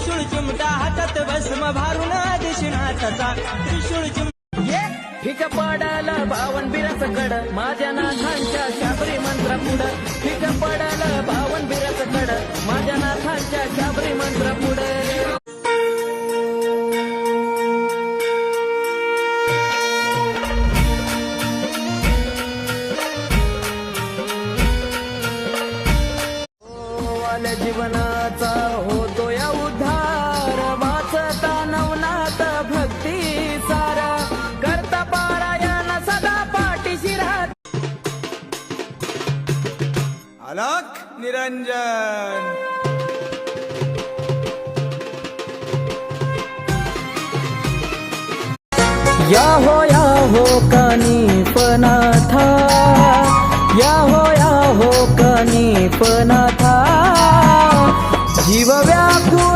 त्रिशूळ चिमटा हातात भस्म भारून दिसणाचा त्रिशूळ चिमटा ठीक पडाल बावन बिराच कड माझ्या नाथांच्या शाबरी मंत्र पुढं ठीक पडाल बावन बिराच कड माझ्या नाथांच्या शाबरी मंत्र पुढं जीवनाचा होतो या उद्धार वाचता नवनाथ भक्ती सारा करता पारायण सदा पाठीशी राहत अलख निरंजन या हो कानिफनाथा या हो कानिफनाथा जीव व्याकुळ